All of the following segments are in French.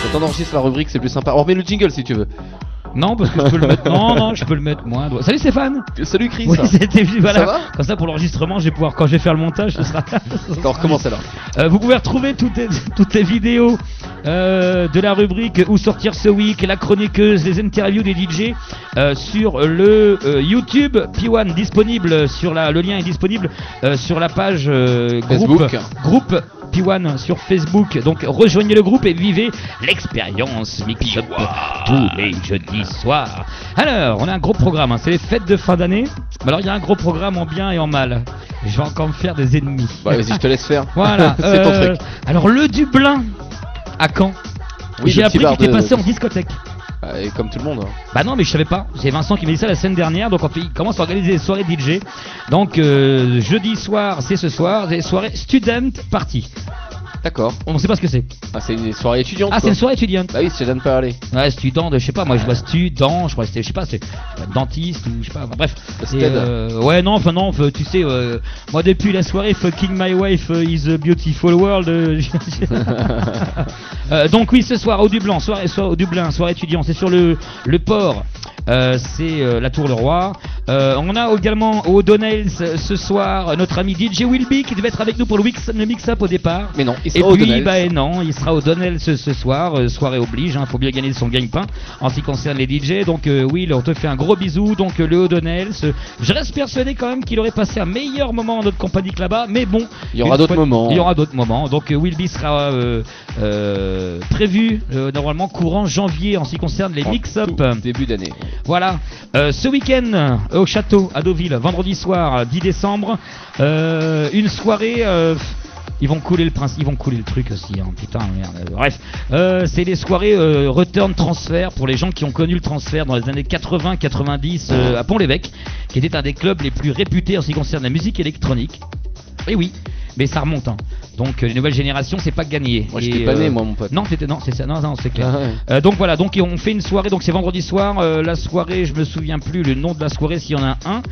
Autant d'enregistrer la rubrique, c'est plus sympa. On remet le jingle si tu veux. Non, parce que je peux le mettre. Non, je peux le mettre moins. Salut Stéphane. Salut Chris. Oui, c'était voilà. Ça va? Comme ça pour l'enregistrement, je vais pouvoir, quand je vais faire le montage, ce sera. On recommence alors. Vous pouvez retrouver toutes les vidéos de la rubrique Où sortir ce week, la chroniqueuse, les interviews des DJ sur le YouTube P1 disponible sur le lien est disponible sur la page groupe P1 sur Facebook. Donc rejoignez le groupe et vivez l'expérience Mix-Up tous les jeudis soirs. Alors on a un gros programme, hein. C'est les fêtes de fin d'année. Mais alors il y a un gros programme en bien et en mal. Je vais encore me faire des ennemis. Bah vas-y, je te laisse faire. Voilà. C'est ton truc. Alors le Dublin à Caen. Oui, j'ai le appris petit qu'il était bar passé en discothèque. Et comme tout le monde. Hein. Bah non, mais je savais pas. C'est Vincent qui m'a dit ça la semaine dernière. Donc il commence à organiser des soirées DJ. Donc jeudi soir, c'est ce soir, des soirées student party. D'accord. On ne sait pas ce que c'est. Ah, c'est une soirée étudiante. Ah, c'est une soirée étudiante. Bah oui, c'est de parler. Ouais, student, je sais pas, moi je vois student, je crois que c'était, je sais pas, c'est dentiste ou je sais pas, bref. Ouais, non, tu sais, moi depuis la soirée Fucking My Wife is a Beautiful World. Donc oui, ce soir au Dublin, soirée étudiant, c'est sur le port. C'est la Tour Le Roi. On a également au O'Donnell's ce soir notre ami DJ Willby qui devait être avec nous pour le mix-up au départ. Mais non, il sera et au puis O'Donnell's. non, il sera au O'Donnell's ce soir. Soirée oblige, hein, faut bien gagner son gagne-pain en ce qui concerne les DJ. Donc Will, on te fait un gros bisou. Donc le O'Donnell's, je reste persuadé quand même qu'il aurait passé un meilleur moment en notre compagnie que là-bas. Mais bon, il y aura d'autres moments. Il y aura d'autres moments. Donc Willby sera prévu normalement courant janvier en ce qui concerne les mix-up. Début d'année. Voilà, ce week-end au château à Deauville, vendredi soir 10 décembre, une soirée, ils vont couler le truc aussi, hein, putain merde. Bref, c'est les soirées return transfert pour les gens qui ont connu le transfert dans les années 80-90 à Pont-l'Évêque, qui était un des clubs les plus réputés en ce qui concerne la musique électronique. Et oui, mais ça remonte, hein. Donc les nouvelles générations, c'est pas gagné. Moi j'étais pas né, moi mon pote. Non, c'est ça, non, c'est clair. Ah ouais. Donc voilà, donc on fait une soirée, donc c'est vendredi soir. La soirée, je me souviens plus le nom de la soirée s'il y en a un.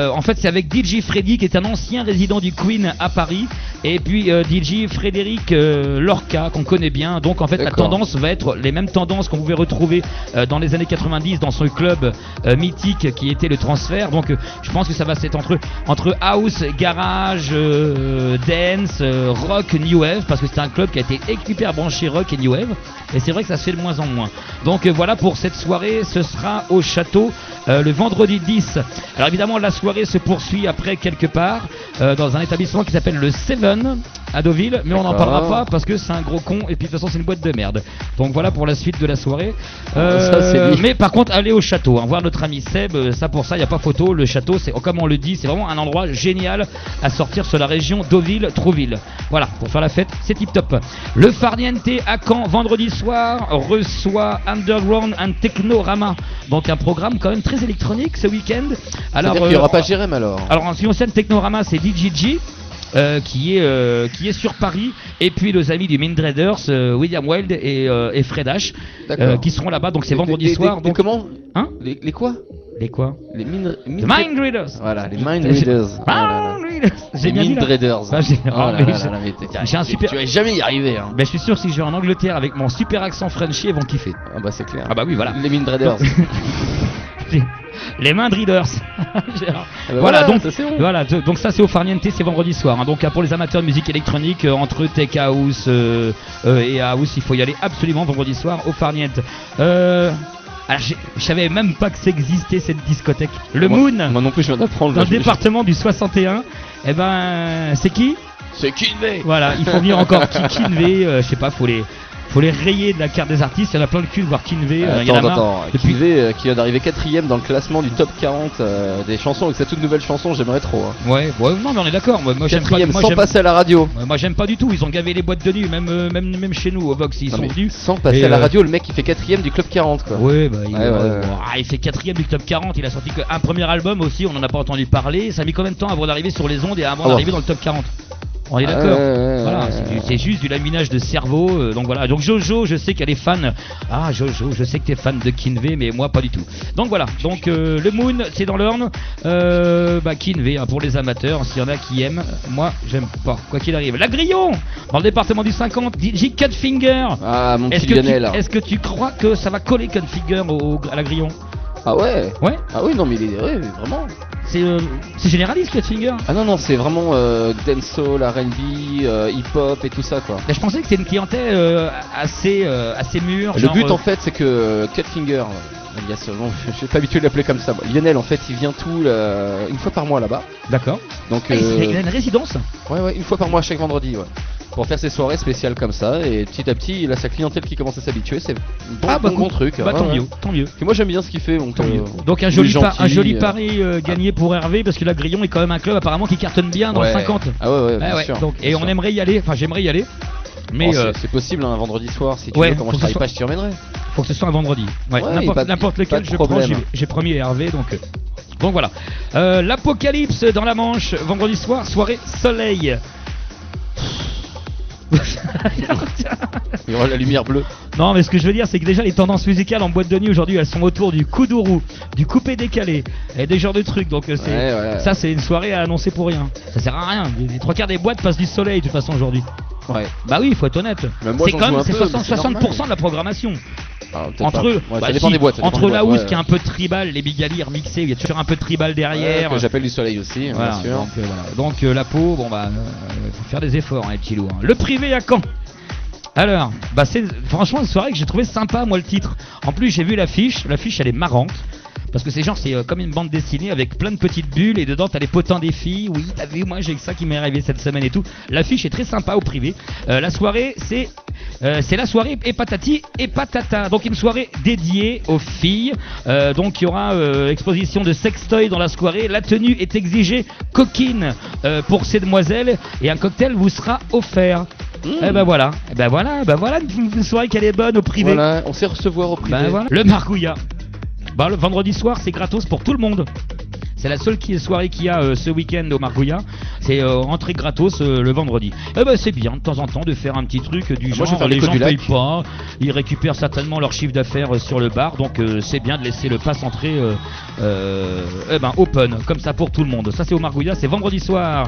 En fait, c'est avec DJ Freddy qui est un ancien résident du Queen à Paris, et puis DJ Frédéric Lorca qu'on connaît bien. Donc en fait, la tendance va être les mêmes tendances qu'on pouvait retrouver dans les années 90 dans ce club mythique qui était le transfert. Donc je pense que ça va être entre house, garage, dance, rock, new wave, parce que c'est un club qui a été hyper branché rock et new wave, et c'est vrai que ça se fait de moins en moins. Donc voilà pour cette soirée, ce sera au château le vendredi 10. Alors évidemment la soirée se poursuit après quelque part dans un établissement qui s'appelle le Seven à Deauville, mais on n'en parlera pas parce que c'est un gros con et puis de toute façon c'est une boîte de merde. Donc voilà pour la suite de la soirée. Mais par contre allez au château, hein, voir notre ami Seb, ça pour ça il n'y a pas photo. Le château, c'est comme on le dit, c'est vraiment un endroit génial à sortir sur la région Deauville-Trouville. Voilà, pour faire la fête, c'est tip top. Le Farniente à Caen vendredi soir reçoit Underground and Technorama, donc un programme quand même très électronique ce week-end. Alors il n'y aura pas Jérém alors. Alors en ce qui concerne Technorama, c'est DJG. Qui est sur Paris, et puis nos amis du Mindreaders, William Wild et Fred H, qui seront là-bas. Donc c'est vendredi soir. Donc comment hein, les quoi? Les quoi? Les Mindreaders. Voilà, les Mindreaders. J'ai bien dit Mindreaders. J'ai un super. Tu vas jamais y arriver. Hein. Ben je suis sûr que si je vais en Angleterre avec mon super accent Frenchy, ils vont kiffer. Ah bah c'est clair. Ah bah oui, voilà. Les Mindreaders. Les mains de Readers. Donc ça c'est au Farniente, c'est vendredi soir, hein. Donc pour les amateurs de musique électronique, entre tech house et house, il faut y aller absolument vendredi soir au Farniente. Alors je savais même pas que ça existait cette discothèque. Le Moon. Moi non plus je viens d'apprendre. Dans le département du 61. Eh ben c'est qui? C'est Kinvey. Voilà, il faut venir encore Kinvey, je sais pas, faut les rayer de la carte des artistes. Il y en a plein le cul de voir Kinvey. Kinvey qui vient d'arriver 4ème dans le classement du top 40 des chansons, avec sa toute nouvelle chanson, j'aimerais trop. Hein. Ouais, non mais on est d'accord. Moi j'aime pas. Sans passer à la radio. Moi j'aime pas du tout. Ils ont gavé les boîtes de nuit, même chez nous au Vox ils sont venus. Sans passer à la radio, le mec il fait 4ème du club 40 quoi. Ouais, il fait 4ème du club 40. Il a sorti qu'un premier album aussi. On en a pas entendu parler. Ça a mis combien de temps avant d'arriver sur les ondes et avant d'arriver dans le top 40? On est d'accord. Voilà, ouais. c'est juste du laminage de cerveau. Donc voilà. Donc Jojo, je sais qu'il y a des fans. Ah Jojo, je sais que t'es fan de Kinvey, mais moi pas du tout. Donc voilà. Donc le Moon, c'est dans l'Orne. Kinvey, hein, pour les amateurs, s'il y en a qui aiment. Moi, j'aime pas. Quoi qu'il arrive. La Grillon, dans le département du 50, DJ Cutfinger. Ah, mon petit Lionel. Est-ce que tu crois que ça va coller Cutfinger à la Grillon? Ah ouais. Ouais. Ah oui, non mais ouais, vraiment. C'est généraliste Cutfinger. Ah non, c'est vraiment dancehall, R&B, hip-hop et tout ça quoi. Mais je pensais que c'était une clientèle assez mûre. Le but en fait c'est que Cutfinger, alias, bon, je suis pas habitué de l'appeler comme ça. Lionel en fait il vient une fois par mois là-bas. D'accord. Donc il a une résidence. Ouais, une fois par mois chaque vendredi, ouais. Pour faire ses soirées spéciales comme ça, et petit à petit il a sa clientèle qui commence à s'habituer, c'est bon truc. Bah tant mieux. Et moi j'aime bien ce qu'il fait, donc, donc un joli pari gagné pour Hervé, parce que la Grillon est quand même un club apparemment qui cartonne bien dans le 50. Ah ouais, bien sûr. Donc, et on aimerait y aller, enfin j'aimerais y aller. Mais c'est possible un vendredi soir si tu veux, comment je travaille pas je t'y emmènerai. Faut que ce soit un vendredi. N'importe lequel, je prends, j'ai promis à Hervé donc voilà. L'Apocalypse dans la Manche, vendredi soir, soirée soleil. Il y aura la lumière bleue. Non, mais ce que je veux dire, c'est que déjà les tendances musicales en boîte de nuit aujourd'hui, elles sont autour du kuduro, du coupé décalé et des genres de trucs. Donc ça, c'est une soirée à annoncer pour rien. Ça sert à rien. Les trois quarts des boîtes passent du soleil de toute façon aujourd'hui. Ouais. Bah oui, il faut être honnête. C'est quand même 60% de la programmation. Ça dépend des boîtes. Entre la house qui est un peu tribal, les Bigali remixés, il y a toujours un peu de tribal derrière. Que j'appelle du soleil aussi, bien sûr. Donc la peau, faut faire des efforts, les petits loups. Le privé à Caen. Alors, c'est franchement une soirée que j'ai trouvé sympa, moi, le titre. En plus, j'ai vu l'affiche. L'affiche, elle est marrante. Parce que c'est comme une bande dessinée avec plein de petites bulles et dedans t'as les potins des filles. Oui, t'as vu, moi j'ai ça qui m'est arrivé cette semaine et tout. L'affiche est très sympa au privé. La soirée, c'est la soirée et patati et patata. Donc une soirée dédiée aux filles. Donc il y aura exposition de sextoy dans la soirée. La tenue est exigée coquine pour ces demoiselles et un cocktail vous sera offert. Et voilà, une soirée qui est bonne au privé. Voilà, on sait recevoir au privé. Le Margouillat. Le vendredi soir, c'est gratos pour tout le monde. C'est la seule soirée qu'il y a ce week-end au Margouillat. C'est entrée gratos le vendredi. C'est bien de temps en temps de faire un petit truc du genre. Les gens payent pas, ils récupèrent certainement leur chiffre d'affaires sur le bar. Donc c'est bien de laisser le pass entrée open, comme ça pour tout le monde. Ça c'est au Margouillat, c'est vendredi soir.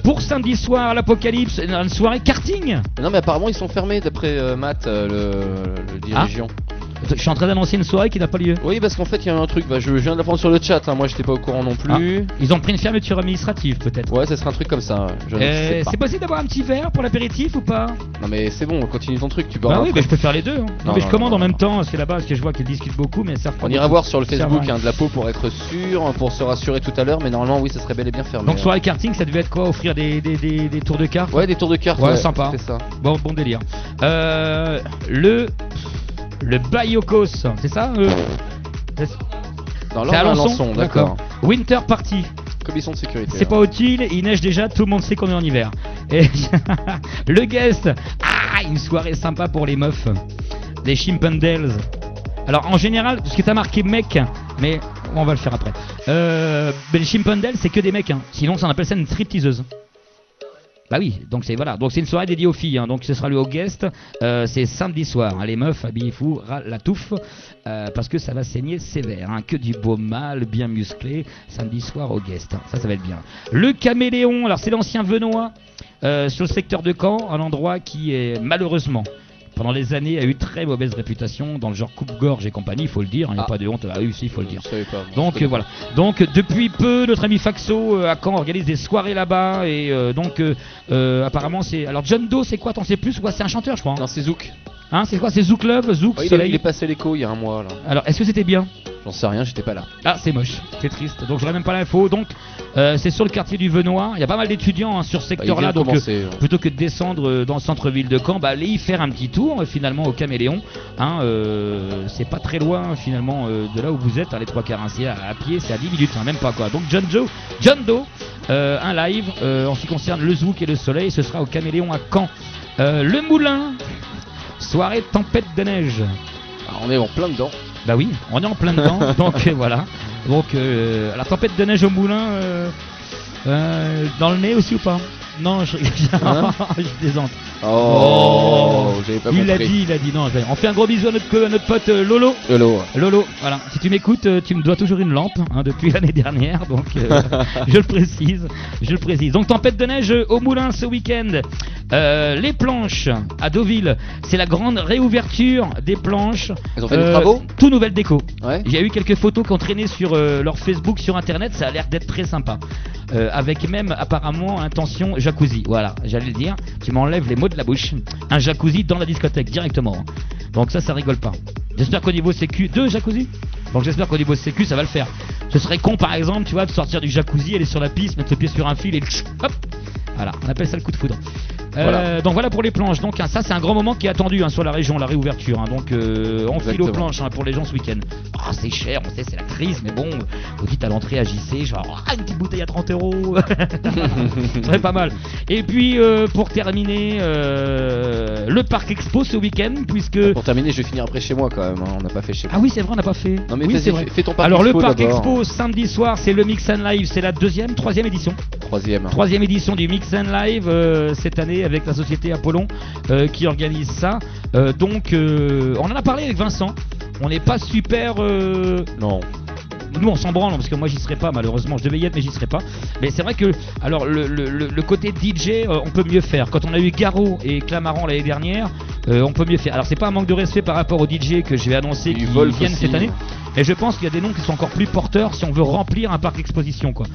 Pour samedi soir, l'Apocalypse, une soirée karting. Non mais apparemment ils sont fermés d'après Matt, le dirigeant. Je suis en train d'annoncer une soirée qui n'a pas lieu. Oui, parce qu'en fait, il y a un truc, je viens de l'apprendre sur le chat, moi j'étais pas au courant non plus. Ils ont pris une fermeture administrative peut-être. Ouais, ça serait un truc comme ça. C'est possible d'avoir un petit verre pour l'apéritif ou pas? Non, mais c'est bon, continue ton truc, tu peux. Oui, mais je peux faire les deux. Non, mais je commande en même temps, c'est là-bas, parce que je vois qu'ils discutent beaucoup, mais ça. On ira voir sur le Facebook de la peau pour être sûr, pour se rassurer tout à l'heure, mais normalement, oui, ça serait bel et bien fermé. Donc, soirée karting, ça devait être quoi? Offrir des tours de cartes? Ouais, des tours de cartes. Ouais, sympa. C'est ça. Bon délire. Le Bayokos, c'est ça C'est à Alençon, d'accord. Winter Party. Commission de sécurité. C'est pas utile, il neige déjà, tout le monde sait qu'on est en hiver. Et le guest, une soirée sympa pour les meufs. Les Chimpendales. Alors en général, parce que t'as marqué mec, mais on va le faire après. Mais les Chimpendales, c'est que des mecs, sinon on appelle ça une stripteaseuse. Bah oui, donc c'est une soirée dédiée aux filles, donc ce sera le haut guest, c'est samedi soir, les meufs habillez-vous la touffe, parce que ça va saigner sévère, que du beau mâle bien musclé, samedi soir au guest, ça va être bien. Le Caméléon, alors c'est l'ancien Venois, sur le secteur de Caen, un endroit qui est malheureusement pendant des années a eu très mauvaise réputation dans le genre coupe-gorge et compagnie, il faut le dire, il n'y a pas de honte, oui, il faut le dire. Donc voilà. Donc depuis peu, notre ami Faxo à Caen organise des soirées là-bas et apparemment c'est. Alors John Doe, c'est quoi? T'en sais plus? C'est un chanteur, je crois. Non, c'est Zouk. C'est quoi? C'est Zouk Love, Zouk Soleil. Il est passé l'écho il y a un mois là. Alors est-ce que c'était bien? J'en sais rien, j'étais pas là. C'est moche, c'est triste. Donc j'aurais même pas l'info. Donc c'est sur le quartier du Venois. Il y a pas mal d'étudiants sur ce secteur-là. Donc plutôt que de descendre dans le centre-ville de Caen, allez y faire un petit tour finalement au Caméléon. C'est pas très loin finalement de là où vous êtes. Les trois quarts c'est à pied, c'est à 10 minutes, même pas quoi. Donc John Doe, un live en ce qui concerne le Zouk et le Soleil, ce sera au Caméléon à Caen. Le Moulin, soirée tempête de neige. On est en plein dedans. Bah oui, on est en plein dedans, donc voilà. Donc la tempête de neige au Moulin, dans le nez aussi ou pas? Non, je plaisante. Oh, j'avais pas Il l'a compris. dit, non. On fait un gros bisou à notre pote Lolo. Lolo, voilà. Si tu m'écoutes, tu me dois toujours une lampe depuis l'année dernière, donc je le précise. Donc tempête de neige au Moulin ce week-end. Les planches à Deauville, c'est la grande réouverture des planches. Ils ont fait des travaux. Tout nouvelle déco. Ouais. Il y a eu quelques photos qui ont traîné sur leur Facebook, sur internet, ça a l'air d'être très sympa. Avec même apparemment intention jacuzzi. Voilà, j'allais le dire. Tu m'enlèves les mots de la bouche. Un jacuzzi dans la discothèque directement. Donc ça rigole pas. J'espère qu'au niveau sécu, 2 jacuzzi. Donc j'espère qu'au niveau sécu, ça va le faire. Ce serait con par exemple, tu vois, de sortir du jacuzzi, aller sur la piste, mettre le pied sur un fil et hop. Voilà, on appelle ça le coup de foudre. Voilà. Donc voilà pour les planches. Donc ça c'est un grand moment qui est attendu sur la région, la réouverture. Donc on file aux planches pour les gens ce week-end. Oh, c'est cher, on sait c'est la crise, mais bon, vous dites à l'entrée à JC, genre une petite bouteille à 30 €. Ça serait pas mal. Et puis pour terminer, le parc expo ce week-end, puisque Pour terminer, je vais finir après chez moi quand même. On n'a pas fait chez moi. ah oui c'est vrai on n'a pas fait. Non mais oui, vas-y, c'est vrai. fais ton parc Alors expo le parc d'abord. expo samedi soir c'est le Mix and Live, c'est la troisième édition. Troisième édition du Mix and Live cette année avec la société Apollon qui organise ça. Donc on en a parlé avec Vincent. On n'est pas super. Non. Nous on s'en branle parce que moi j'y serai pas malheureusement. Je devais y être mais j'y serai pas. Mais c'est vrai que alors le côté DJ on peut mieux faire. Quand on a eu Garo et Clamaran l'année dernière, on peut mieux faire. Alors c'est pas un manque de respect par rapport aux DJ que je vais annoncer qui viennent aussi. cette année. Et je pense qu'il y a des noms qui sont encore plus porteurs si on veut remplir un parc exposition quoi.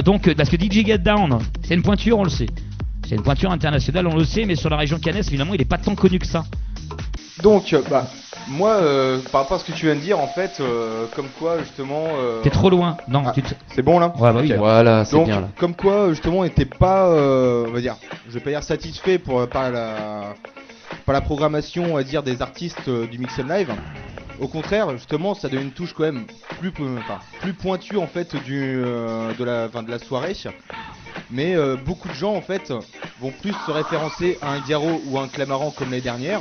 Donc parce que DJ Get Down c'est une pointure on le sait. C'est une pointure internationale on le sait mais sur la région Cannes évidemment il est pas tant connu que ça. Donc, moi, par rapport à ce que tu viens de dire, en fait, comme quoi, justement... T'es trop loin. Non, c'est bon, là? Ouais, bah oui. Ok. Voilà, c'est Donc, bien là. comme quoi, justement, on n'était pas, on va dire, je vais pas dire satisfait par la programmation, on va dire, des artistes du Mix and Live. Au contraire, justement, ça donne une touche quand même plus pointue, en fait, de la soirée. Mais beaucoup de gens, en fait, vont plus se référencer à un Garo ou à un Clamaran comme l'année dernière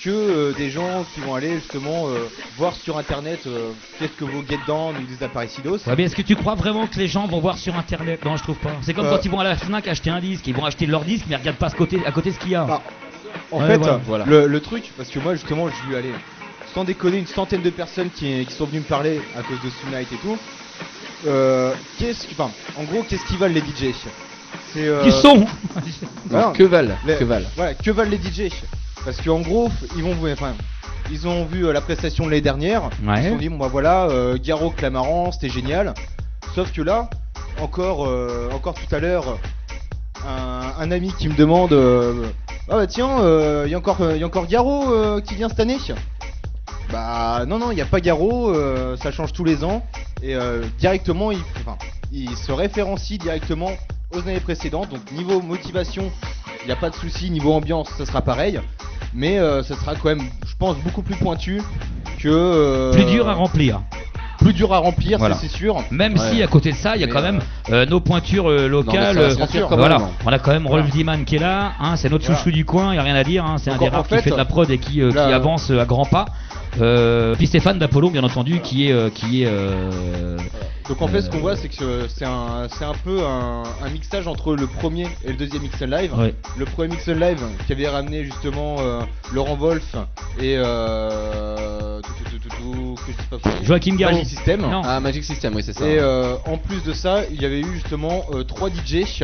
que des gens qui vont aller justement voir sur internet qu'est-ce que vaut Get Down ou des Aparecidos. Ouais, mais est-ce que tu crois vraiment que les gens vont voir sur internet? Non, je trouve pas. C'est comme quand ils vont à la Fnac acheter un disque, ils vont acheter leur disque mais ils regardent pas à côté ce qu'il y a. En fait, voilà. le truc, parce que moi justement j'ai vu aller, sans déconner, une centaine de personnes qui sont venues me parler à cause de Tonight et tout. En gros, qu'est-ce qu'ils valent les DJ? Qui sont Non, que valent Voilà, que valent les DJ? Parce qu'en gros, ils ont vu la prestation de l'année dernière. Ouais. Ils se sont dit bon bah voilà, Garo, Clamaran, c'était génial. Sauf que là, encore tout à l'heure, un ami qui me demande ah bah tiens, y a encore Garo qui vient cette année. Bah non, il n'y a pas Garo, ça change tous les ans. Et directement, il se référencie directement aux années précédentes. Donc niveau motivation, il n'y a pas de souci. Niveau ambiance, ça sera pareil. Mais ça sera quand même, je pense, beaucoup plus pointu que... plus dur à remplir. Plus dur à remplir, Voilà. ça, c'est sûr. Même si à côté de ça, il y a quand même nos pointures locales. Non, mais ça va se remplir quand Voilà, même. on a quand même Rolf Diman qui est là, c'est notre chouchou du coin, il n'y a rien à dire, c'est un Donc, des en rares qui fait, fait de la prod et qui avance à grands pas. Puis Stéphane d'Apollon bien entendu qui est Donc en fait, ce qu'on voit, c'est que c'est un peu un mixage entre le premier et le deuxième Mix and Live. Ouais. Le premier Mix and Live qui avait ramené justement Laurent Wolf et Joachim Garraud. Magic System. Non. Ah, Magic System, oui, c'est ça. Et en plus de ça, il y avait eu justement 3 DJ,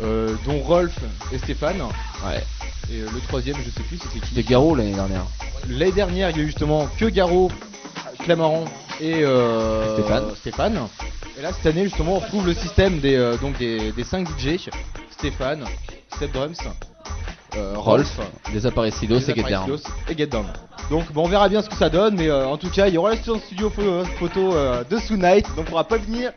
dont Rolf et Stéphane. Ouais. Et le troisième, je sais plus c'était qui. C'était Garo l'année dernière. L'année dernière, il y a eu justement que Garo, Clamaran et Stéphane. Et là, cette année, justement, on retrouve le système des 5 DJ. Stéphane, Step Drums, Rolf, des Aparecidos et Get Down. et Get Down. Donc bon, on verra bien ce que ça donne, mais en tout cas, il y aura la studio photo de Tonight, donc on pourra pas venir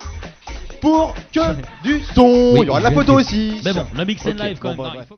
pour que du son. Oui, Il y aura de la photo aussi. Mais bon, le Mix and Ok, Live quand bon, même. bah, Non, il faut-